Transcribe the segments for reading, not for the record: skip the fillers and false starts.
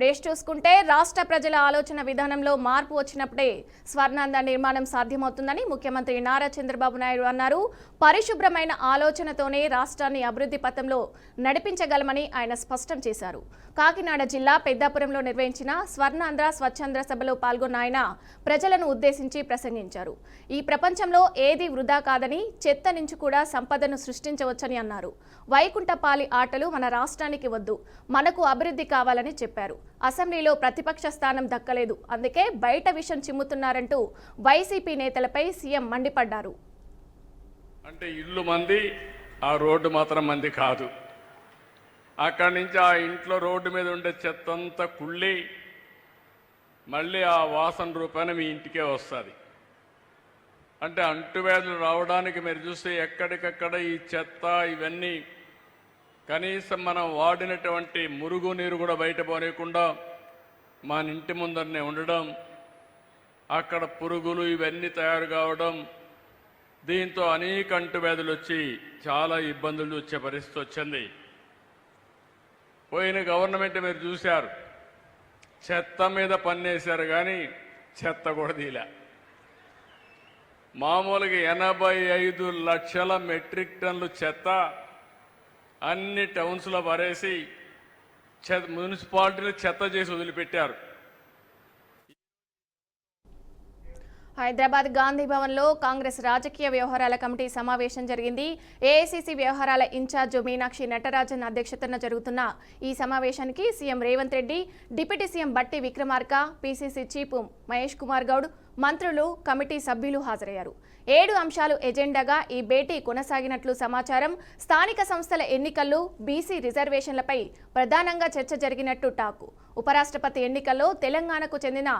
Updates చూసుకుంటే రాష్ట్ర ప్రజల ఆలోచన విధానంలో మార్పు వచ్చినప్పుడే స్వర్ణాంధ్ర నిర్మాణం సాధ్యమవుతుందని ముఖ్యమంత్రి నారా చంద్రబాబు నాయుడు అన్నారు. పరిశుభ్రమైన ఆలోచనతోనే రాష్ట్రాన్ని అభివృద్ధి పథంలో నడిపించగలమని ఆయన స్పష్టం చేశారు. కాకినాడ జిల్లా పెద్దాపురంలో నిర్వహించిన స్వర్ణాంధ్ర స్వచ్ఛంద్ర సభలో పాల్గొన్న ఆయన ప్రజలను ఉద్దేశించి ప్రసంగించారు. ఈ ప్రపంచంలో ఏది వృధా కాదని, చెత్త నుంచి కూడా సంపదను సృష్టించవచ్చని అన్నారు. వైకుంఠపాలి ఆటలు మన రాష్ట్రానికి వద్దు, మనకు అభివృద్ధి కావాలని చెప్పారు. అసెంబ్లీలో ప్రతిపక్ష స్థానం దక్కలేదు, అందుకే బయట విషం చిమ్ముతున్నారంటూ వైసీపీ నేతలపై సీఎం మండిపడ్డారు. అంటే ఇల్లు మంది, ఆ రోడ్డు మాత్రం మంది కాదు. అక్కడి నుంచి ఆ ఇంట్లో రోడ్డు మీద ఉండే చెత్త అంతా కుళ్ళి మళ్ళీ ఆ వాసన రూపాన మీ ఇంటికే వస్తుంది. అంటే అంటువ్యాధులు రావడానికి మీరు చూస్తే ఎక్కడికక్కడ ఈ చెత్త ఇవన్నీ కనీసం మనం వాడినటువంటి మురుగు నీరు కూడా బయట పోనీయకుండా మన ఇంటి ముందరనే ఉండడం, అక్కడ పురుగులు ఇవన్నీ తయారు కావడం, దీంతో అనేక అంటువ్యాధులు వచ్చి చాలా ఇబ్బందులు వచ్చే పరిస్థితి వచ్చింది. పోయిన గవర్నమెంట్ మీరు చూశారు, చెత్త మీద పన్నేశారు కానీ చెత్త కూడా తీలే. మామూలుగా 85 లక్షల మెట్రిక్ టన్నులు చెత్త అన్ని టౌన్స్లో పరేసి మున్సిపాలిటీలు చెత్త చేసి వదిలిపెట్టారు. హైదరాబాద్ గాంధీ భవన్లో కాంగ్రెస్ రాజకీయ వ్యవహారాల కమిటీ సమావేశం జరిగింది. ఏఐసీసీ వ్యవహారాల ఇన్ఛార్జ్ మీనాక్షి నటరాజన్ అధ్యక్షతన జరుగుతున్న ఈ సమావేశానికి CM Revanth Reddy, deputy CM బట్టి విక్రమార్క, పీసీసీ చీఫ్ మహేష్ కుమార్ గౌడ్, మంత్రులు, కమిటీ సభ్యులు హాజరయ్యారు. 7 అంశాలు ఎజెండాగా ఈ భేటీ కొనసాగినట్లు సమాచారం. స్థానిక సంస్థల ఎన్నికల్లో బీసీ రిజర్వేషన్లపై ప్రధానంగా చర్చ జరిగినట్టు టాకు. ఉపరాష్ట్రపతి ఎన్నికల్లో తెలంగాణకు చెందిన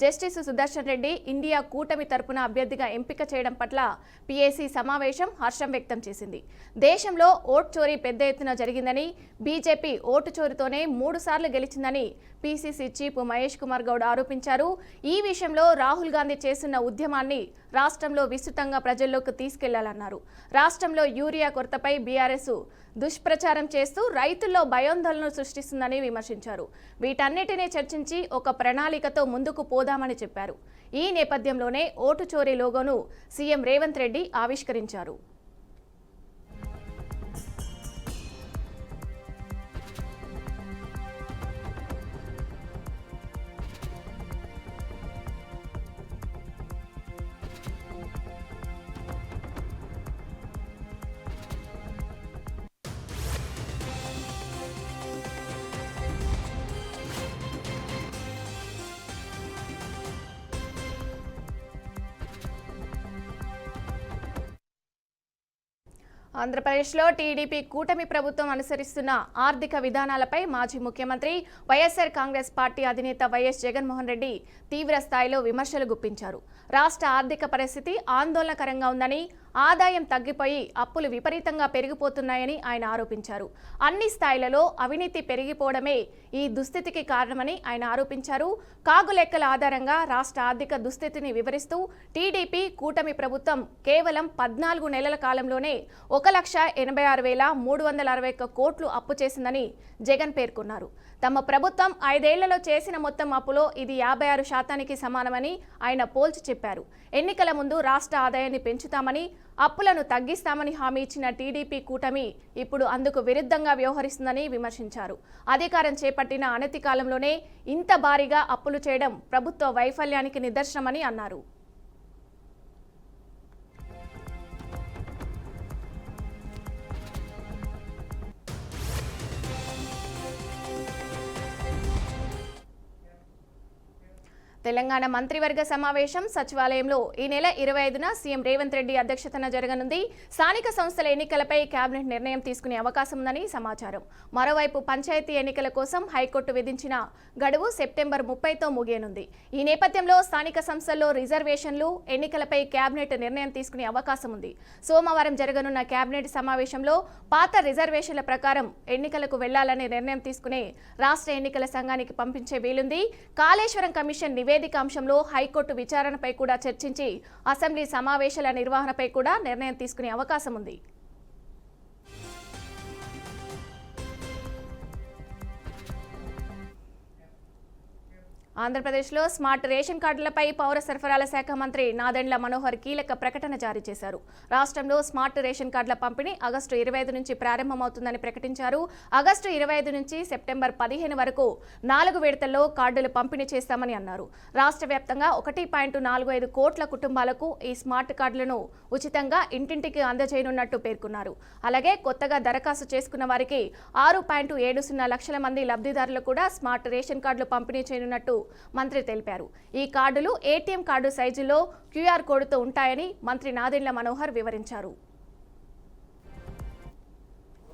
జస్టిస్ సుదర్శన్ రెడ్డి ఇండియా కూటమి తరపున అభ్యర్థిగా ఎంపిక చేయడం పట్ల పీఏసీ సమావేశం హర్షం వ్యక్తం చేసింది. దేశంలో ఓటు చోరీ పెద్ద ఎత్తున జరిగిందని, బీజేపీ ఓటు చోరీతోనే 3 సార్లు గెలిచిందని పీసీసీ చీఫ్ మహేష్ కుమార్ గౌడ్ ఆరోపించారు. ఈ విషయంలో రాహుల్ గాంధీ చేస్తున్న ఉద్యమాన్ని రాష్ట్రంలో విస్తృతంగా ప్రజల్లోకి తీసుకెళ్లాలన్నారు. రాష్ట్రంలో యూరియా కొరతపై బీఆర్ఎస్ దుష్ప్రచారం చేస్తూ రైతుల్లో భయోందోళనలు సృష్టిస్తుందని విమర్శించారు. వీటన్నిటినీ చర్చించి ఒక ప్రణాళికతో ముందుకు పోదామని చెప్పారు. ఈ నేపథ్యంలోనే ఓటు చోరీ లోగోను సీఎం రేవంత్ రెడ్డి ఆవిష్కరించారు. ఆంధ్రప్రదేశ్లో టీడీపీ కూటమి ప్రభుత్వం అనుసరిస్తున్న ఆర్థిక విధానాలపై మాజీ ముఖ్యమంత్రి, వైఎస్ఆర్ కాంగ్రెస్ పార్టీ అధినేత వైఎస్ జగన్మోహన్ రెడ్డి తీవ్ర స్థాయిలో విమర్శలు గుప్పించారు. రాష్ట్ర ఆర్థిక పరిస్థితి ఆందోళనకరంగా ఉందని, ఆదాయం తగ్గిపోయి అప్పులు విపరీతంగా పెరిగిపోతున్నాయని ఆయన ఆరోపించారు. అన్ని స్థాయిలలో అవినీతి పెరిగిపోవడమే ఈ దుస్థితికి కారణమని ఆయన ఆరోపించారు. కాగు లెక్కల ఆధారంగా రాష్ట్ర ఆర్థిక దుస్థితిని వివరిస్తూ టీడీపీ కూటమి ప్రభుత్వం కేవలం 14 నెలల కాలంలోనే 1,86,361 కోట్లు అప్పు చేసిందని జగన్ పేర్కొన్నారు. తమ ప్రభుత్వం 5 ఏళ్లలో చేసిన మొత్తం అప్పులో ఇది 56% సమానమని ఆయన పోల్చి చెప్పారు. ఎన్నికల ముందు రాష్ట్ర ఆదాయాన్ని పెంచుతామని, అప్పులను తగ్గిస్తామని హామీ ఇచ్చిన టీడీపీ కూటమి ఇప్పుడు అందుకు విరుద్ధంగా వ్యవహరిస్తుందని విమర్శించారు. అధికారం చేపట్టిన అనతి కాలంలోనే ఇంత భారీగా అప్పులు చేయడం ప్రభుత్వ వైఫల్యానికి నిదర్శనమని అన్నారు. తెలంగాణ మంత్రివర్గ సమావేశం సచివాలయంలో ఈ నెల 25న సీఎం రేవంత్ రెడ్డి అధ్యక్షతన జరగనుంది. స్థానిక సంస్థల ఎన్నికలపై కేబినెట్ నిర్ణయం తీసుకునే అవకాశం ఉందని సమాచారం. మరోవైపు పంచాయతీ ఎన్నికల కోసం హైకోర్టు విధించిన గడువు సెప్టెంబర్ 30తో ముగియనుంది. ఈ నేపథ్యంలో స్థానిక సంస్థల్లో రిజర్వేషన్లు ఎన్నికలపై కేబినెట్ నిర్ణయం తీసుకునే అవకాశం ఉంది. సోమవారం జరగనున్న కేబినెట్ సమావేశంలో పాత రిజర్వేషన్ల ప్రకారం ఎన్నికలకు వెళ్లాలనే నిర్ణయం తీసుకునే రాష్ట్ర ఎన్నికల సంఘానికి పంపించే వీలుంది. కాళేశ్వరం కమిషన్ నివేదిక అంశంలో హైకోర్టు విచారణపై కూడా చర్చించి అసెంబ్లీ సమావేశాల నిర్వహణపై కూడా నిర్ణయం తీసుకునే అవకాశం ఉంది. ఆంధ్రప్రదేశ్లో స్మార్ట్ రేషన్ కార్డులపై పౌర సరఫరాల శాఖ మంత్రి నాదెండ్ల మనోహర్ కీలక ప్రకటన జారీ చేశారు. రాష్ట్రంలో స్మార్ట్ రేషన్ కార్డుల పంపిణీ ఆగస్టు 25 నుంచి ప్రారంభమవుతుందని ప్రకటించారు. ఆగస్టు 25 నుంచి సెప్టెంబర్ 15 వరకు 4 విడతల్లో కార్డులు పంపిణీ చేస్తామని అన్నారు. రాష్ట్ర వ్యాప్తంగా 1.45 కోట్ల కుటుంబాలకు ఈ స్మార్ట్ కార్డులను ఉచితంగా ఇంటింటికి అందజేయనున్నట్టు పేర్కొన్నారు. అలాగే కొత్తగా దరఖాస్తు చేసుకున్న వారికి 6.70 లక్షల మంది లబ్ధిదారులు కూడా స్మార్ట్ రేషన్ కార్డులు పంపిణీ చేయనున్నట్టు మంత్రి తెలిపారు. ఈ కార్డులు ఏటీఎం కార్డు సైజులో క్యూఆర్ కోడ్తో ఉంటాయని మంత్రి నాదెండ్ల మనోహర్ వివరించారు.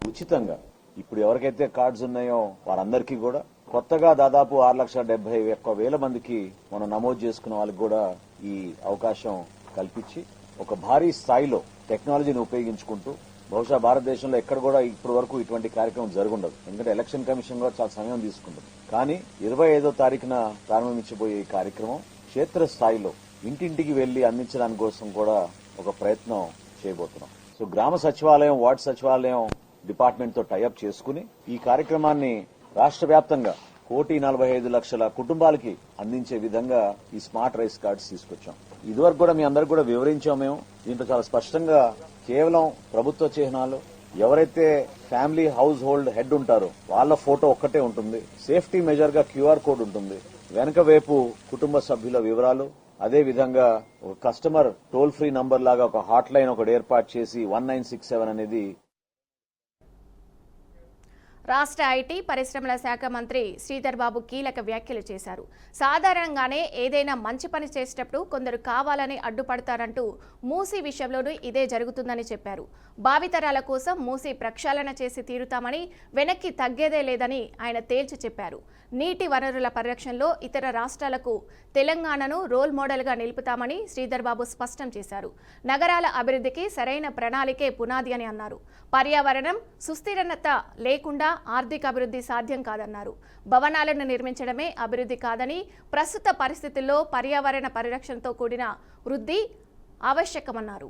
ఉచితంగా ఇప్పుడు ఎవరికైతే కార్డ్స్ ఉన్నాయో వారందరికీ కూడా కొత్తగా దాదాపు 6,71,000 మందికి మనం నమోదు చేసుకున్న వాళ్ళకి కూడా ఈ అవకాశం కల్పించి ఒక భారీ స్థాయిలో టెక్నాలజీని ఉపయోగించుకుంటూ బహుశా భారతదేశంలో ఎక్కడ కూడా ఇప్పటి వరకు ఇటువంటి కార్యక్రమం జరుగుండదు. ఎందుకంటే ఎలక్షన్ కమిషన్ కూడా చాలా సమయం తీసుకుంటుంది. కానీ 25వ తారీఖున ప్రారంభించబోయే ఈ కార్యక్రమం క్షేత్ర స్థాయిలో ఇంటింటికి వెళ్లి అందించడానికి కోసం కూడా ఒక ప్రయత్నం చేయబోతున్నాం. సో గ్రామ సచివాలయం, వార్డు సచివాలయం డిపార్ట్మెంట్ తో టైఅప్ చేసుకుని ఈ కార్యక్రమాన్ని రాష్ట్ర వ్యాప్తంగా 1,45,00,000 కుటుంబాలకి అందించే విధంగా ఈ స్మార్ట్ రైస్ కార్డ్స్ తీసుకొచ్చాం. ఇదివరకు కూడా మీ అందరికి కూడా వివరించాం. మేము దీంట్లో చాలా స్పష్టంగా కేవలం ప్రభుత్వ చిహ్నాలు, ఎవరైతే ఫ్యామిలీ హౌస్ హోల్డ్ హెడ్ ఉంటారో వాళ్ళ ఫోటో ఒక్కటే ఉంటుంది. సేఫ్టీ మెజర్ గా క్యూఆర్ కోడ్ ఉంటుంది. వెనక వైపు కుటుంబ సభ్యుల వివరాలు, అదే విధంగా ఒక కస్టమర్ టోల్ ఫ్రీ నంబర్ లాగా ఒక హాట్ లైన్ ఒకటి ఏర్పాటు చేసి 1967 అనేది. రాష్ట్ర ఐటీ పరిశ్రమల శాఖ మంత్రి శ్రీధర్ బాబు కీలక వ్యాఖ్యలు చేశారు. సాధారణంగానే ఏదైనా మంచి పని చేసేటప్పుడు కొందరు కావాలని అడ్డుపడతారంటూ మూసీ విషయంలోనూ ఇదే జరుగుతుందని చెప్పారు. భావితరాల కోసం మూసీ ప్రక్షాళన చేసి తీరుతామని, వెనక్కి తగ్గేదే లేదని ఆయన తేల్చి చెప్పారు. నీటి వనరుల పరిరక్షణలో ఇతర రాష్ట్రాలకు తెలంగాణను రోల్ మోడల్గా నిలుపుతామని శ్రీధర్ బాబు స్పష్టం చేశారు. నగరాల అభివృద్ధికి సరైన ప్రణాళికే పునాది అని అన్నారు. పర్యావరణం సుస్థిరత లేకుండా ఆర్థిక అభివృద్ధి సాధ్యం కాదన్నారు. భవనాలను నిర్మించడమే అభివృద్ధి కాదని, ప్రస్తుత పరిస్థితుల్లో పర్యావరణ పరిరక్షణతో కూడిన వృద్ధి ఆవశ్యకమన్నారు.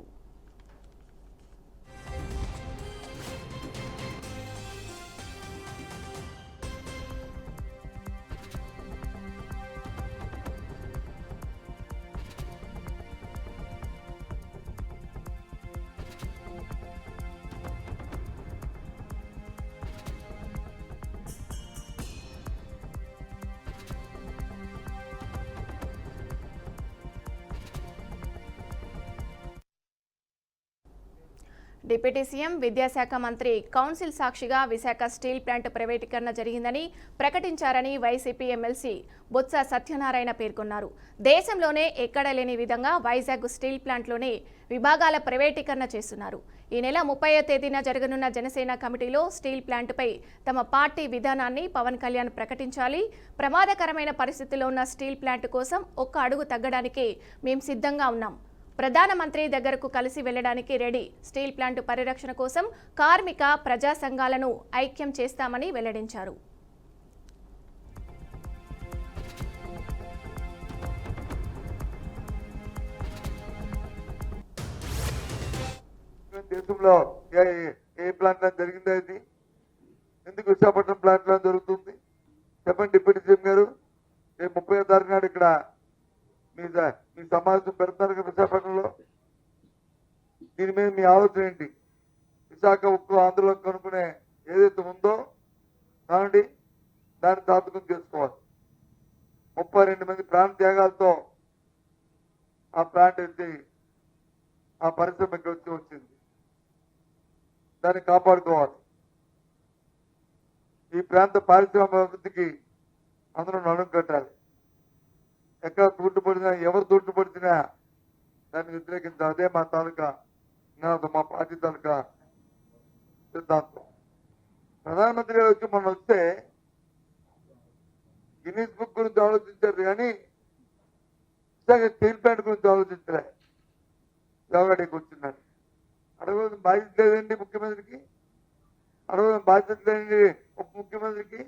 డిప్యూటీ సీఎం, విద్యాశాఖ మంత్రి కౌన్సిల్ సాక్షిగా విశాఖ స్టీల్ ప్లాంట్ ప్రైవేటీకరణ జరిగిందని ప్రకటించారని వైసీపీ ఎమ్మెల్సీ బొత్స సత్యనారాయణ పేర్కొన్నారు. దేశంలోనే ఎక్కడా లేని విధంగా వైజాగ్ స్టీల్ ప్లాంట్లోనే విభాగాల ప్రైవేటీకరణ చేస్తున్నారు. ఈ నెల 30వ తేదీన జరగనున్న జనసేన కమిటీలో స్టీల్ ప్లాంట్పై తమ పార్టీ విధానాన్ని పవన్ కళ్యాణ్ ప్రకటించాలి. ప్రమాదకరమైన పరిస్థితుల్లో ఉన్న స్టీల్ ప్లాంట్ కోసం ఒక్క అడుగు తగ్గడానికి మేం సిద్ధంగా ఉన్నాం. ప్రధానమంత్రి దగ్గరకు కలిసి వెళ్లడానికి రెడీ. స్టీల్ ప్లాంట్ పరిరక్షణ కోసం కార్మిక ప్రజా సంఘాలను ఐక్యం చేస్తామని వెల్లడించారు. దేశంలో ఏ ప్లాంట్ లో జరిగిందో ఇది ఎందుకు విశాఖపట్నం ప్లాంట్ లో జరుగుతుంది చెప్పండి డిప్యూటీ సీఎం గారు. రేపు 30వ తారీఖు నాడు ఇక్కడ మీ సమావేశం పెడతారు కదా విశాఖపట్నంలో. దీని మీద మీ ఆలోచన ఏంటి? విశాఖ ఉక్కు ఆంధ్రలో కనుక్కునే ఏదైతే ఉందో దాన్ని సార్థకం చేసుకోవాలి. 32 మంది ప్రాణ త్యాగాలతో ఆ ప్లాంట్ అయితే ఆ పరిశ్రమ ఇక్కడ వచ్చింది. దాన్ని కాపాడుకోవాలి. ఈ ప్రాంత పారిశ్రామిక అభివృద్ధికి అందరూ నడుం కట్టాలి. ఎక్కడ తూట్టుపడినా, ఎవరు తూట్టుపడినా దాన్ని వ్యతిరేకించాలి. అదే మా తాలూకా మా పార్టీ తాలూకా సిద్ధాంతం. ప్రధానమంత్రి గారు వచ్చి మనం వస్తే గిన్నీస్ బుక్ గురించి ఆలోచించారు కానీ స్టీల్ ప్లాంట్ గురించి ఆలోచించలే. జవగడికి వచ్చిందని అడగవలసిన బాధ్యత లేదండి ముఖ్యమంత్రికి. అడగవలసిన బాధ్యత లేదండి ఉప ముఖ్యమంత్రికి.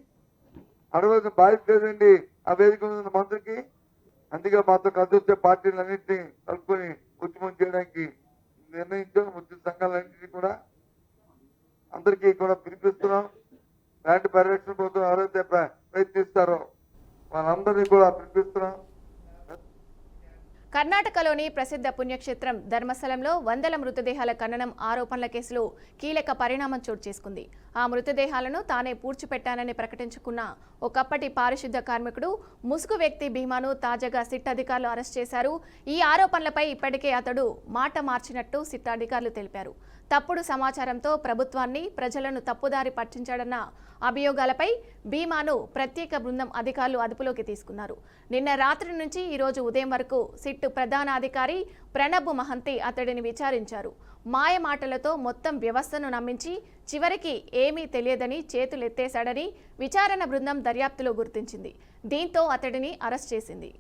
అడగవలసిన బాధ్యత లేదండి ఆ వేదిక ఉన్న మంత్రికి. అందుకే మాతో కలిసి వచ్చే పార్టీలన్నింటినీ కలుపుకొని ఉద్యమం చేయడానికి నిర్ణయించాం. ఉద్యమ సంఘాలన్నింటినీ కూడా అందరికీ కూడా పిలిపిస్తున్నాం. ప్లాంట్ పరిరక్షణ కోసం ఎవరైతే ప్రయత్నిస్తారో వాళ్ళందరినీ కూడా పిలిపి కర్ణాటకలోని ప్రసిద్ధ పుణ్యక్షేత్రం ధర్మస్థలంలో వందల మృతదేహాల ఖననం ఆరోపణల కేసులో కీలక పరిణామం చోటు చేసుకుంది. ఆ మృతదేహాలను తానే పూడ్చిపెట్టానని ప్రకటించుకున్న ఒకప్పటి పారిశుద్ధ కార్మికుడు ముసుగు వ్యక్తి భీమాను తాజాగా సిట్ అధికారులు అరెస్ట్ చేశారు. ఈ ఆరోపణలపై ఇప్పటికే అతడు మాట మార్చినట్టు సిట్ అధికారులు తెలిపారు. తప్పుడు సమాచారంతో ప్రభుత్వాన్ని, ప్రజలను తప్పుదారి పట్టించాడన్న అభియోగాలపై భీమాను ప్రత్యేక బృందం అధికారులు అదుపులోకి తీసుకున్నారు. నిన్న రాత్రి నుంచి ఈ రోజు ఉదయం వరకు సిట్ ప్రధాన అధికారి ప్రణబ్ మహంతి అతడిని విచారించారు. మాయ మాటలతో మొత్తం వ్యవస్థను నమ్మించి చివరికి ఏమీ తెలియదని చేతులెత్తేశాడని విచారణ బృందం దర్యాప్తులో గుర్తించింది. దీంతో అతడిని అరెస్ట్ చేసింది.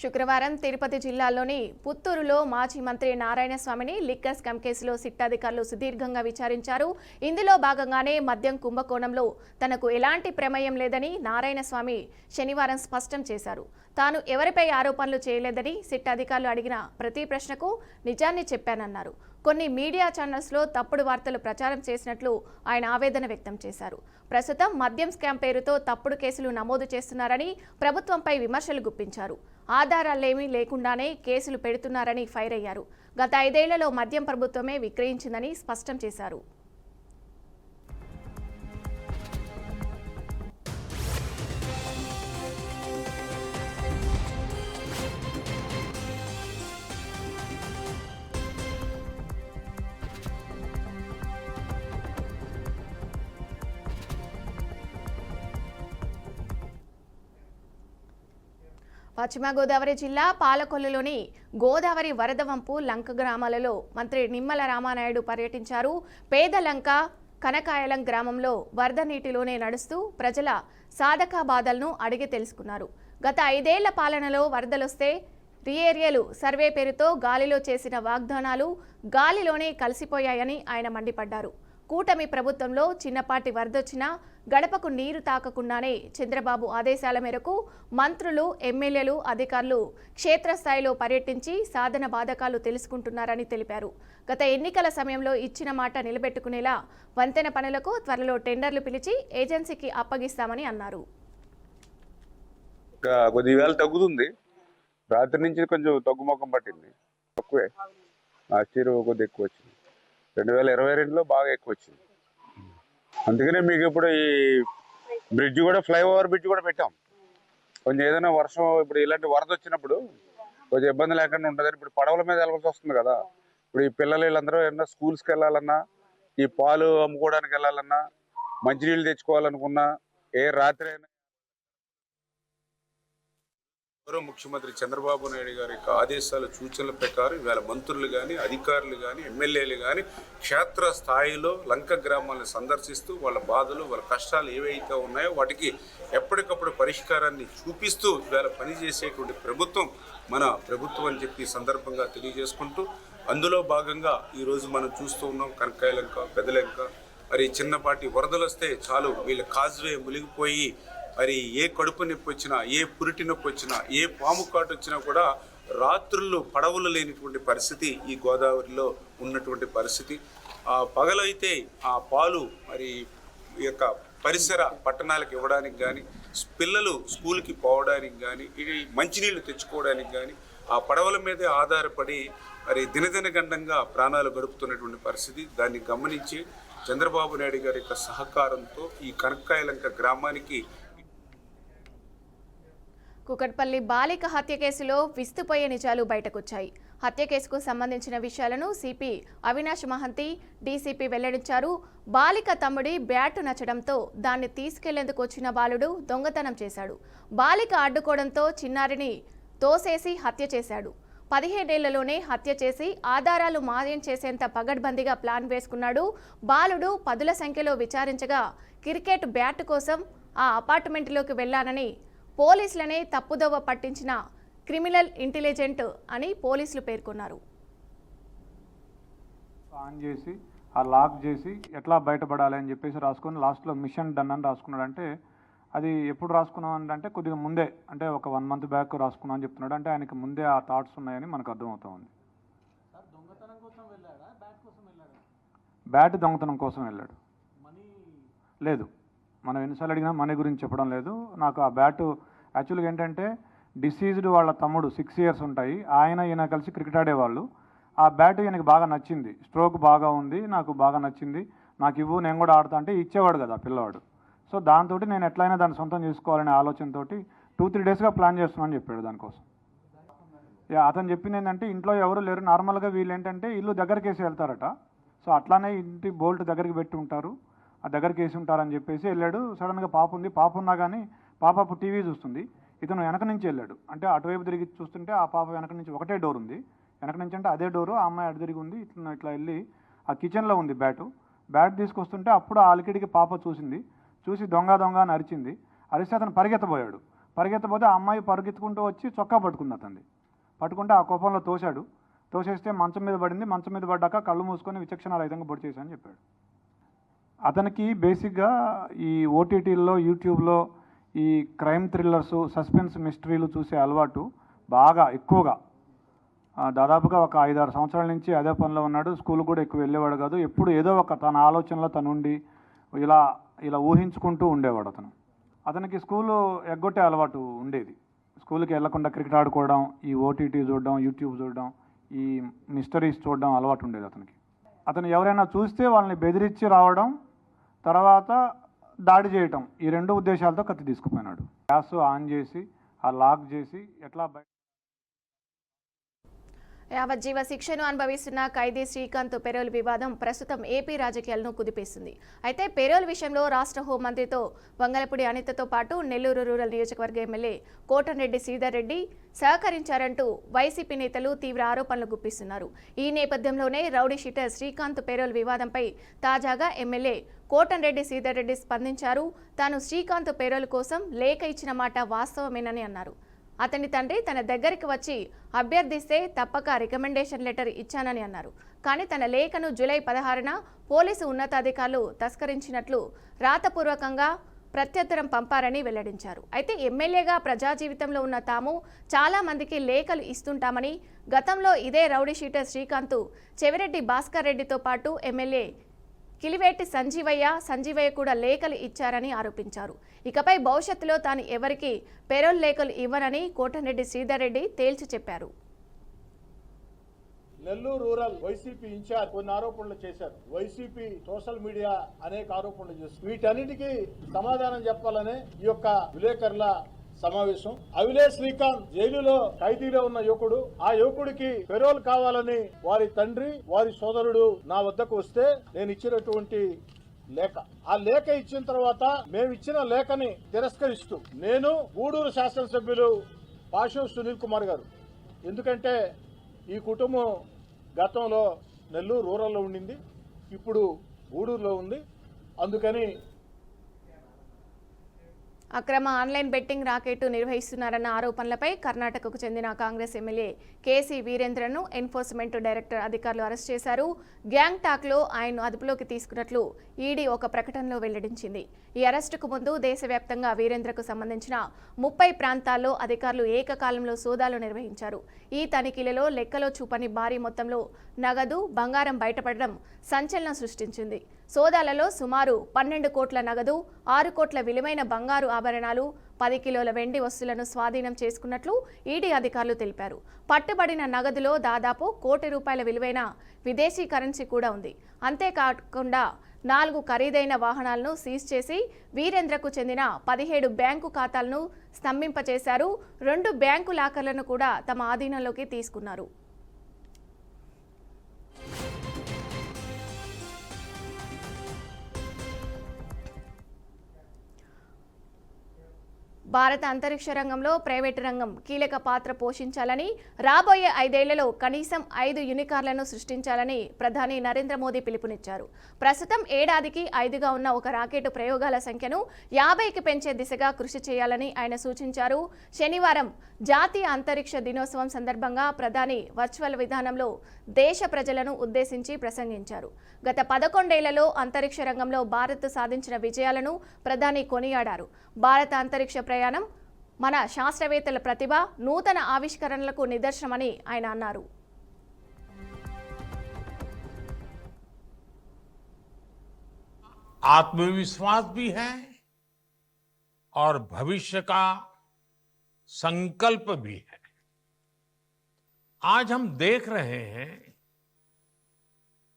శుక్రవారం తిరుపతి జిల్లాలోని పుత్తూరులో మాజీ మంత్రి నారాయణస్వామిని లిక్కర్ స్కామ్ కేసులో సిట్ అధికారులు సుదీర్ఘంగా విచారించారు. ఇందులో భాగంగానే మద్యం కుంభకోణంలో తనకు ఎలాంటి ప్రమేయం లేదని నారాయణస్వామి శనివారం స్పష్టం చేశారు. తాను ఎవరిపై ఆరోపణలు చేయలేదని సిట్ అధికారులు అడిగిన ప్రతి ప్రశ్నకు నిజాన్ని చెప్పానన్నారు. కొన్ని మీడియా ఛానల్స్లో తప్పుడు వార్తలు ప్రచారం చేసినట్లు ఆయన ఆవేదన వ్యక్తం చేశారు. ప్రస్తుతం మద్యం స్కామ్ పేరుతో తప్పుడు కేసులు నమోదు చేస్తున్నారని ప్రభుత్వంపై విమర్శలు గుప్పించారు. ఆధారాలేమీ లేకుండానే కేసులు పెడుతున్నారని ఫైర్ అయ్యారు. గత 5 ఏళ్లలో మద్యం ప్రభుత్వమే విక్రయించిందని స్పష్టం చేశారు. పశ్చిమ గోదావరి జిల్లా పాలకొల్లులోని గోదావరి వరద వంపు లంక గ్రామాలలో మంత్రి నిమ్మల రామానాయుడు పర్యటించారు. పేద లంక కనకాయలం గ్రామంలో వరద నీటిలోనే నడుస్తూ ప్రజల సాధక బాధలను అడిగి తెలుసుకున్నారు. గత 5 ఏళ్ల పాలనలో వరదలొస్తే రీఏరియలు సర్వే పేరుతో గాలిలో చేసిన వాగ్దానాలు గాలిలోనే కలిసిపోయాయని ఆయన మండిపడ్డారు. కూటమి ప్రభుత్వంలో చిన్నపాటి వరదొచ్చినా గడపకు నీరు తాకకుండానే చంద్రబాబు ఆదేశాల మేరకు మంత్రులు, ఎమ్మెల్యేలు, అధికారులు క్షేత్రస్థాయిలో పర్యటించి సాధన బాధకాలు తెలుసుకుంటున్నారని తెలిపారు. గత ఎన్నికల సమయంలో ఇచ్చిన మాట నిలబెట్టుకునేలా వంతెన పనులకు త్వరలో టెండర్లు పిలిచి ఏజెన్సీకి అప్పగిస్తామని అన్నారు. కొద్దివేళ తగ్గుతుంది. రాత్రి నుంచి కొంచెం తగ్గుముఖం పట్టింది. తక్కువే. లాస్ట్ ఇయర్ కొద్దిగా ఎక్కువ వచ్చింది. 2022లో బాగా ఎక్కువ వచ్చింది. అందుకనే మీకు ఇప్పుడు ఈ బ్రిడ్జ్ కూడా, ఫ్లైఓవర్ బ్రిడ్జ్ కూడా పెట్టాం. కొంచెం ఏదైనా వర్షం, ఇప్పుడు ఇలాంటి వరద వచ్చినప్పుడు కొంచెం ఇబ్బంది లేకుండా ఉంటుందని ఇప్పుడు పడవల మీద వెళ్ళాల్సి వస్తుంది కదా. ఇప్పుడు ఈ పిల్లలు వీళ్ళందరూ ఏమన్నా స్కూల్స్కి వెళ్ళాలన్నా, ఈ పాలు అమ్ముకోవడానికి వెళ్ళాలన్నా, మంచినీళ్ళు తెచ్చుకోవాలనుకున్నా, ఏ రాత్రి అయినా గౌరవ ముఖ్యమంత్రి చంద్రబాబు నాయుడు గారి యొక్క ఆదేశాల సూచనల ప్రకారం ఇవాళ మంత్రులు కానీ, అధికారులు కానీ, ఎమ్మెల్యేలు కానీ క్షేత్ర స్థాయిలో లంక గ్రామాలను సందర్శిస్తూ వాళ్ళ బాధలు, వాళ్ళ కష్టాలు ఏవైతే ఉన్నాయో వాటికి ఎప్పటికప్పుడు పరిష్కారాన్ని చూపిస్తూ ఇవాళ పనిచేసేటువంటి ప్రభుత్వం మన ప్రభుత్వం అని చెప్పి సందర్భంగా తెలియజేసుకుంటూ, అందులో భాగంగా ఈరోజు మనం చూస్తూ ఉన్నాం కనకాయలంక, పెదలంక. మరి చిన్నపాటి వరదలు వస్తే చాలు వీళ్ళ కాజ్వే మునిగిపోయి, మరి ఏ కడుపు నొప్పి వచ్చినా, ఏ పురిటి నొప్పి వచ్చినా, ఏ పాము కాటు వచ్చినా కూడా రాత్రుల్లో పడవలు లేనిటువంటి పరిస్థితి ఈ గోదావరిలో ఉన్నటువంటి పరిస్థితి. పగలైతే ఆ పాలు మరి ఈ యొక్క పరిసర పట్టణాలకు ఇవ్వడానికి కానీ, పిల్లలు స్కూల్కి పోవడానికి కానీ, ఇది మంచినీళ్ళు తెచ్చుకోవడానికి కానీ ఆ పడవల మీదే ఆధారపడి మరి దినదినగండంగా ప్రాణాలు గడుపుతున్నటువంటి పరిస్థితి. దాన్ని గమనించి చంద్రబాబు నాయుడు గారి యొక్క సహకారంతో ఈ కనకాయలంక గ్రామానికి కుకట్పల్లి బాలిక హత్య కేసులో విస్తుపోయే నిజాలు బయటకొచ్చాయి. హత్య కేసుకు సంబంధించిన విషయాలను సిపి అవినాష్ మహంతి, డీసీపీ వెల్లడించారు. బాలిక తమ్ముడి బ్యాటు నచ్చడంతో దాన్ని తీసుకెళ్లేందుకు వచ్చిన బాలుడు దొంగతనం చేశాడు. బాలిక అడ్డుకోవడంతో చిన్నారిని తోసేసి హత్య చేశాడు. 17 ఏళ్లలోనే హత్య చేసి ఆధారాలు మాయం చేసేంత పగడ్బందీగా ప్లాన్ వేసుకున్నాడు. బాలుడు 10ల సంఖ్యలో విచారించగా క్రికెట్ బ్యాట్ కోసం ఆ అపార్ట్మెంట్లోకి వెళ్లానని, పోలీసులనే తప్పుదోవ పట్టించిన క్రిమినల్ ఇంటెలిజెంట్ అని పోలీసులు పేర్కొన్నారు. ఆన్ చేసి ఆ లాక్ చేసి ఎట్లా బయటపడాలి అని చెప్పేసి రాసుకొని లాస్ట్లో మిషన్ డన్ అని రాసుకున్నాడు. అంటే అది ఎప్పుడు రాసుకున్నాం అంటే కొద్దిగా ముందే, అంటే ఒక 1 మంత్ బ్యాక్ రాసుకున్నాం అని చెప్తున్నాడు. అంటే ఆయనకి ముందే ఆ థాట్స్ ఉన్నాయని మనకు అర్థమవుతా ఉంది. బ్యాట్ దొంగతనం కోసం వెళ్ళాడు. లేదు, మనం ఎన్నిసార్లు అడిగినా మనీ గురించి చెప్పడం లేదు. నాకు ఆ బ్యాటు యాక్చువల్గా ఏంటంటే డిసీజ్డ్ వాళ్ళ తమ్ముడు 6 years ఉంటాయి, ఈయన కలిసి క్రికెట్ ఆడేవాళ్ళు. ఆ బ్యాట్ ఈయనకి బాగా నచ్చింది, స్ట్రోక్ బాగా ఉంది, నాకు బాగా నచ్చింది, నాకు ఇవ్వు నేను కూడా ఆడతా అంటే ఇచ్చేవాడు కదా పిల్లవాడు. సో దాంతో నేను ఎట్లయినా దాన్ని సొంతం చేసుకోవాలనే ఆలోచనతో 2-3 daysగా ప్లాన్ చేస్తున్నాను చెప్పాడు దానికోసం. అతను చెప్పింది ఏంటంటే ఇంట్లో ఎవరు లేరు, నార్మల్గా వీళ్ళు ఏంటంటే ఇల్లు దగ్గరికి వేసి వెళ్తారట. సో అట్లానే ఇంటి బోల్ట్ దగ్గరికి పెట్టి ఉంటారు, ఆ దగ్గరికి వేసి ఉంటారని చెప్పేసి వెళ్ళాడు. సడన్గా పాప ఉంది, పాప ఉన్నా కానీ పాప అప్పుడు టీవీ చూస్తుంది, ఇతను వెనక నుంచి వెళ్ళాడు. అంటే అటువైపు తిరిగి చూస్తుంటే ఆ పాప వెనక నుంచి ఒకటే డోర్ ఉంది, వెనక నుంచి అంటే అదే డోరు, ఆ అమ్మాయి అటు తిరిగి ఉంది. ఇట్లా వెళ్ళి ఆ కిచెన్లో ఉంది బ్యాట్ తీసుకొస్తుంటే అప్పుడు ఆ అలికిడికి పాప చూసి దొంగ అని అరిచింది. అరిస్తే అతను పరిగెత్తబోతే ఆ అమ్మాయి పరిగెత్తుకుంటూ వచ్చి చొక్కా పట్టుకుంది అతన్ని. పట్టుకుంటే ఆ కోపంలో తోసేస్తే మంచం మీద పడింది. మంచం మీద పడ్డాక కళ్ళు మూసుకొని విచక్షణారహితంగా పొడి చేశానని చెప్పాడు. అతనికి బేసిక్గా ఈ ఓటీటీల్లో యూట్యూబ్లో ఈ క్రైమ్ థ్రిల్లర్స్, సస్పెన్స్ మిస్టరీలు చూసే అలవాటు బాగా ఎక్కువగా, దాదాపుగా ఒక 5-6 సంవత్సరాల నుంచి అదే పనిలో ఉన్నాడు. స్కూల్ కూడా ఎక్కువ వెళ్ళేవాడు కాదు, ఎప్పుడు ఏదో ఒక తన ఆలోచనలో తనుండి ఇలా ఊహించుకుంటూ ఉండేవాడు. అతనికి స్కూలు ఎగ్గొట్టే అలవాటు ఉండేది. స్కూల్కి వెళ్లకుండా క్రికెట్ ఆడుకోవడం, ఈ ఓటీటీ చూడడం, యూట్యూబ్ చూడడం, ఈ మిస్టరీస్ చూడడం అలవాటు ఉండేది అతనికి. అతను ఎవరైనా చూస్తే వాళ్ళని బెదిరించి రావడం, తర్వాత దాడి చేయటం, ఈ 2 ఉద్దేశాలతో కత్తి తీసుకుపోయినాడు. గ్యాస్ ఆన్ చేసి ఆ లాక్ చేసి ఎట్లా యావజ్జీవ శిక్షను అనుభవిస్తున్న ఖైదీ శ్రీకాంత్ పెరోల్ వివాదం ప్రస్తుతం ఏపీ రాజకీయాలను కుదిపేస్తుంది. అయితే పెరోల్ విషయంలో రాష్ట్ర హోంమంత్రితో వంగలపూడి అనితతో పాటు నెల్లూరు రూరల్ నియోజకవర్గ ఎమ్మెల్యే కోటంరెడ్డి శ్రీధర్ రెడ్డి సహకరించారంటూ వైసీపీ నేతలు తీవ్ర ఆరోపణలు గుప్పిస్తున్నారు. ఈ నేపథ్యంలోనే రౌడీ షీటర్ శ్రీకాంత్ పెరోల్ వివాదంపై తాజాగా ఎమ్మెల్యే కోటంరెడ్డి శ్రీధర్ రెడ్డి స్పందించారు. తాను శ్రీకాంత్ పెరోల్ కోసం లేఖ ఇచ్చిన మాట వాస్తవమేనని అన్నారు. అతని తండ్రి తన దగ్గరికి వచ్చి అభ్యర్థిస్తే తప్పక రికమెండేషన్ లెటర్ ఇచ్చానని అన్నారు. కానీ తన లేఖను జూలై 16న పోలీసు ఉన్నతాధికారులు తస్కరించినట్లు రాతపూర్వకంగా ప్రత్యుత్తరం పంపారని వెల్లడించారు. అయితే ఎమ్మెల్యేగా ప్రజా జీవితంలో ఉన్న తాము చాలా మందికి లేఖలు ఇస్తుంటామని, గతంలో ఇదే రౌడీ షీటర్ శ్రీకాంత్ చెవిరెడ్డి భాస్కర్ రెడ్డితో పాటు ఎమ్మెల్యే కిలివేటి సంజీవయ్య కూడా లేఖలు ఇచ్చారని ఆరోపించారు. ఇకపై భవిష్యత్తులో తాను ఎవరికి పెరోల్ లేఖలు ఇవ్వనని కోటంరెడ్డి శ్రీధర్ రెడ్డి తేల్చి చెప్పారు. నెల్లూరు రూరల్ వైసీపీ ఇన్ఛార్జ్ కొన్ని ఆరోపణలు చేశారు. వైసీపీ సోషల్ మీడియా అనేక ఆరోపణలు చేస్తారు. వీటన్నిటికీ సమాధానం చెప్పాలనే ఈ యొక్క విలేకరుల సమావేశం. అవిలేష్ శ్రీకాంత్ జైలులో ఖైదీలో ఉన్న యువకుడు, ఆ యువకుడికి పెరోల్ కావాలని వారి తండ్రి, వారి సోదరుడు నా వద్దకు వస్తే నేను ఇచ్చినటువంటి లేఖ, ఆ లేఖ ఇచ్చిన తర్వాత మేము ఇచ్చిన లేఖని తిరస్కరిస్తూ నేను గూడూరు శాసనసభ్యులు పాషం సునీల్ కుమార్ గారు, ఎందుకంటే ఈ కుటుంబం గతంలో నెల్లూరు రూరల్లో ఉండింది, ఇప్పుడు గూడూరులో ఉంది, అందుకని అక్రమ ఆన్లైన్ బెట్టింగ్ రాకెట్ నిర్వహిస్తున్నారన్న ఆరోపణలపై కర్ణాటకకు చెందిన కాంగ్రెస్ ఎమ్మెల్యే కేసీ వీరేంద్రను ఎన్ఫోర్స్మెంట్ డైరెక్టర్ అధికారులు అరెస్ట్ చేశారు. గ్యాంగ్ టాక్లో ఆయన్ను అదుపులోకి తీసుకున్నట్లు ఈడీ ఒక ప్రకటనలో వెల్లడించింది. ఈ అరెస్టుకు ముందు దేశవ్యాప్తంగా వీరేంద్రకు సంబంధించిన 30 ప్రాంతాల్లో అధికారులు ఏకకాలంలో సోదాలు నిర్వహించారు. ఈ తనిఖీలలో లెక్కలో చూపని భారీ మొత్తంలో నగదు, బంగారం బయటపడడం సంచలనం సృష్టించింది. సోదాలలో సుమారు 12 కోట్ల నగదు, 6 కోట్ల విలువైన బంగారు ఆభరణాలు, 10 కిలోల వెండి వస్తువులను స్వాధీనం చేసుకున్నట్లు ఈడీ అధికారులు తెలిపారు. పట్టుబడిన నగదులో దాదాపు ₹1 కోటి విలువైన విదేశీ కరెన్సీ కూడా ఉంది. అంతేకాకుండా 4 ఖరీదైన వాహనాలను సీజ్ చేసి వీరేంద్రకు చెందిన 17 బ్యాంకు ఖాతాలను స్తంభింపచేశారు. 2 బ్యాంకు లాకర్లను కూడా తమ ఆధీనంలోకి తీసుకున్నారు. భారత అంతరిక్ష రంగంలో ప్రైవేటు రంగం కీలక పాత్ర పోషించాలని, రాబోయే 5 ఏళ్లలో కనీసం 5 యూనికార్లను సృష్టించాలని ప్రధాని నరేంద్ర మోదీ పిలుపునిచ్చారు. ప్రస్తుతం ఏడాదికి 5గా ఉన్న ఒక రాకెట్ ప్రయోగాల సంఖ్యను 50కి పెంచే దిశగా కృషి చేయాలని ఆయన సూచించారు. శనివారం జాతీయ అంతరిక్ష దినోత్సవం సందర్భంగా ప్రధాని వర్చువల్ విధానంలో దేశ ప్రజలను ఉద్దేశించి ప్రసంగించారు. గత 11 ఏళ్లలో అంతరిక్ష రంగంలో భారత్ సాధించిన విజయాలను ప్రధాని కొనియాడారు. భారత అంతరిక్ష ప్రయాణం మన శాస్త్రవేత్తల ప్రతిభ, నూతన ఆవిష్కరణలకు నిదర్శనమని ఆయన అన్నారు. आत्मविश्वास भी है और भविष्य का संकल्प भी है। आज हम देख रहे हैं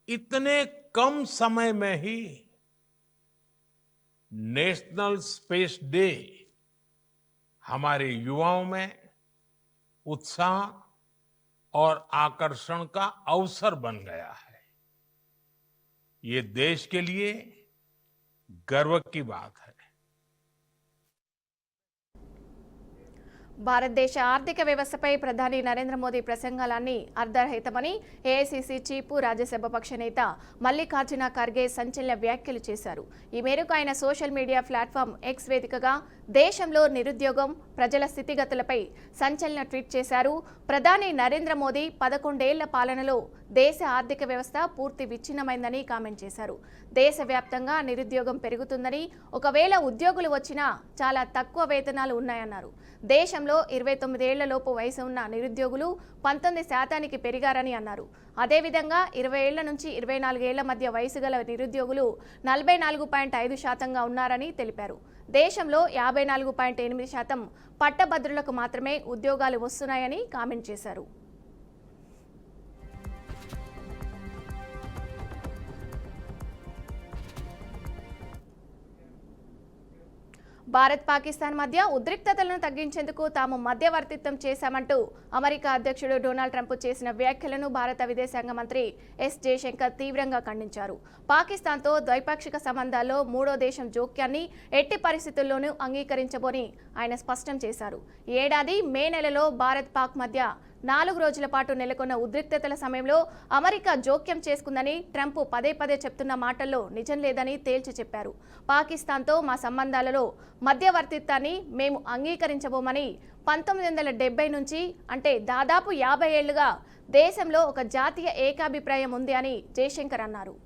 इतने कम समय में ही नेशनल स्पेस डे हमारे युवाओं में उत्साह और आकर्षण का अवसर बन गया है। ये देश के लिए गर्व की बात है। భారతదేశ ఆర్థిక వ్యవస్థపై ప్రధాని నరేంద్ర మోదీ ప్రసంగాలన్నీ అర్ధరహితమని ఏఐసీసీ చీఫ్ రాజ్యసభ పక్ష నేత మల్లికార్జున ఖర్గే సంచలన వ్యాఖ్యలు చేశారు. ఈ మేరకు ఆయన సోషల్ మీడియా ప్లాట్ఫామ్ ఎక్స్ వేదికగా దేశంలో నిరుద్యోగం, ప్రజల స్థితిగతులపై సంచలన ట్వీట్ చేశారు. ప్రధాని నరేంద్ర మోదీ 11 ఏళ్ల పాలనలో దేశ ఆర్థిక వ్యవస్థ పూర్తి విచ్ఛిన్నమైందని కామెంట్ చేశారు. దేశవ్యాప్తంగా నిరుద్యోగం పెరుగుతుందని, ఒకవేళ ఉద్యోగులు వచ్చినా చాలా తక్కువ వేతనాలు ఉన్నాయన్నారు. దేశంలో 29 ఏళ్లలోపు వయసు ఉన్న నిరుద్యోగులు 19% పెరిగారని అన్నారు. అదేవిధంగా 20 ఏళ్ల నుంచి 24 ఏళ్ల మధ్య వయసు గల నిరుద్యోగులు 44.5%గా ఉన్నారని తెలిపారు. దేశంలో 54.8% పట్టభద్రులకు మాత్రమే ఉద్యోగాలు వస్తున్నాయని కామెంట్ చేశారు. భారత్ పాకిస్తాన్ మధ్య ఉద్రిక్తతలను తగ్గించేందుకు తాము మధ్యవర్తిత్వం చేశామంటూ అమెరికా అధ్యక్షుడు డొనాల్డ్ ట్రంప్ చేసిన వ్యాఖ్యలను భారత విదేశాంగ మంత్రి ఎస్ జయశంకర్ తీవ్రంగా ఖండించారు. పాకిస్తాన్తో ద్వైపాక్షిక సంబంధాల్లో మూడో దేశం జోక్యాన్ని ఎట్టి పరిస్థితుల్లోనూ అంగీకరించబోని ఆయన స్పష్టం చేశారు. ఈ ఏడాది మే నెలలో భారత్ పాక్ మధ్య 4 రోజుల పాటు నెలకొన్న ఉద్రిక్తతల సమయంలో అమెరికా జోక్యం చేసుకుందని ట్రంప్ పదే చెప్తున్న మాటల్లో నిజం లేదని తేల్చి చెప్పారు. పాకిస్తాన్తో మా సంబంధాలలో మధ్యవర్తిత్వాన్ని మేము అంగీకరించబోమని 1970 నుంచి అంటే దాదాపు 50 ఏళ్లుగా దేశంలో ఒక జాతీయ ఏకాభిప్రాయం ఉంది అని జయశంకర్ అన్నారు.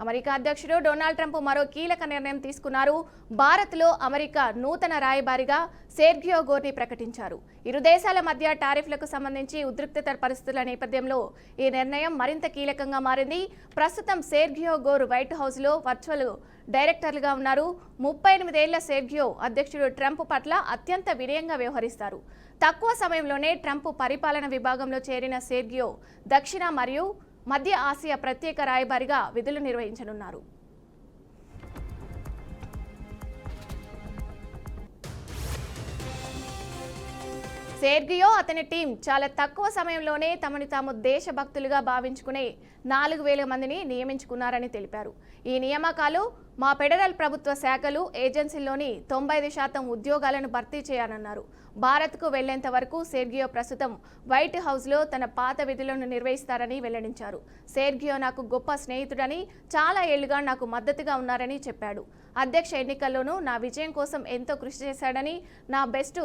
అమెరికా అధ్యక్షుడు డొనాల్డ్ ట్రంప్ మరో కీలక నిర్ణయం తీసుకున్నారు. భారత్లో అమెరికా నూతన రాయబారిగా సెర్గియో గోర్ని ప్రకటించారు. ఇరు దేశాల మధ్య టారిఫ్లకు సంబంధించి ఉద్రిక్తత పరిస్థితుల నేపథ్యంలో ఈ నిర్ణయం మరింత కీలకంగా మారింది. ప్రస్తుతం సెర్గియో గోర్ వైట్ హౌస్లో వర్చువల్ డైరెక్టర్లుగా ఉన్నారు. 38 ఏళ్ల సెర్గియో అధ్యక్షుడు ట్రంప్ పట్ల అత్యంత వినయంగా వ్యవహరిస్తారు. తక్కువ సమయంలోనే ట్రంప్ పరిపాలన విభాగంలో చేరిన సెర్గియో దక్షిణ మరియు మధ్య ఆసియా ప్రత్యేక రాయబారిగా విధులు నిర్వహించనున్నారు. సెర్గియో అతని టీం చాలా తక్కువ సమయంలోనే తమను తాము దేశభక్తులుగా భావించుకునే 4000 మందిని నియమించుకున్నారని తెలిపారు. ఈ నియామకాలు మా ఫెడరల్ ప్రభుత్వ శాఖలు, ఏజెన్సీల్లోని 95% ఉద్యోగాలను భర్తీ చేయాలన్నారు. భారత్కు వెళ్లేంత వరకు సెర్గియో ప్రస్తుతం వైట్ హౌస్లో తన పాత విధులను నిర్వహిస్తారని వెల్లడించారు. సెర్గియో నాకు గొప్ప స్నేహితుడని, చాలా ఏళ్లుగా నాకు మద్దతుగా ఉన్నారని చెప్పాడు. అధ్యక్ష ఎన్నికల్లోనూ నా విజయం కోసం ఎంతో కృషి చేశాడని, నా బెస్ట్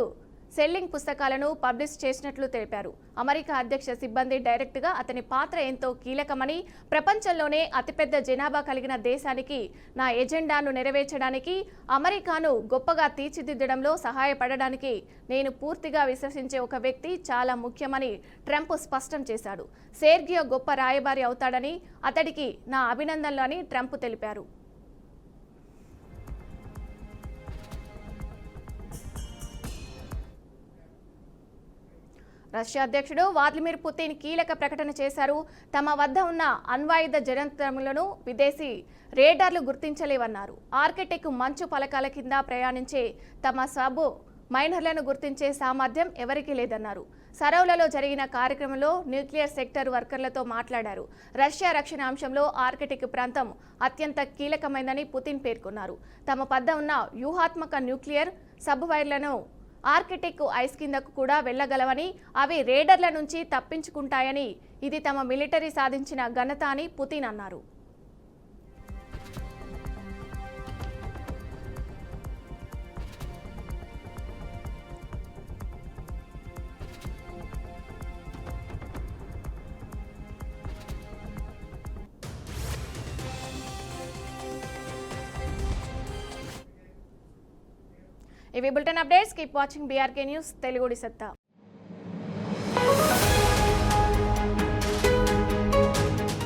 సెల్లింగ్ పుస్తకాలను పబ్లిష్ చేసినట్లు తెలిపారు. అమెరికా అధ్యక్ష సిబ్బంది డైరెక్ట్గా అతని పాత్ర ఎంతో కీలకమని, ప్రపంచంలోనే అతిపెద్ద జనాభా కలిగిన దేశానికి నా ఎజెండాను నెరవేర్చడానికి, అమెరికాను గొప్పగా తీర్చిదిద్దడంలో సహాయపడడానికి నేను పూర్తిగా విశ్వసించే ఒక వ్యక్తి చాలా ముఖ్యమని ట్రంప్ స్పష్టం చేశాడు. సెర్గియో గొప్ప రాయబారి అవుతాడని, అతడికి నా అభినందనలు అని ట్రంప్ తెలిపారు. రష్యా అధ్యక్షుడు వ్లాదిమిర్ పుతిన్ కీలక ప్రకటన చేశారు. తమ వద్ద ఉన్న అణ్వాయుధ జంత్రములను విదేశీ రేడార్లు గుర్తించలేవన్నారు. ఆర్కిటిక్ మంచు పలకాల కింద ప్రయాణించే తమ సబ్ మైనర్లను గుర్తించే సామర్థ్యం ఎవరికీ లేదన్నారు. సరౌలలో జరిగిన కార్యక్రమంలో న్యూక్లియర్ సెక్టర్ వర్కర్లతో మాట్లాడారు. రష్యా రక్షణ అంశంలో ఆర్కిటిక్ ప్రాంతం అత్యంత కీలకమైందని పుతిన్ పేర్కొన్నారు. తమ వద్ద ఉన్న వ్యూహాత్మక న్యూక్లియర్ సబ్‌మైనర్లను ఆర్కిటిక్ ఐస్ కిందకు కూడా వెళ్లగలవని, అవి రేడర్ల నుంచి తప్పించుకుంటాయని, ఇది తమ మిలిటరీ సాధించిన ఘనత అని పుతిన్ అన్నారు. ఇవి bulletin updates. Keep watching BRK news తెలుగుడి సత్తా.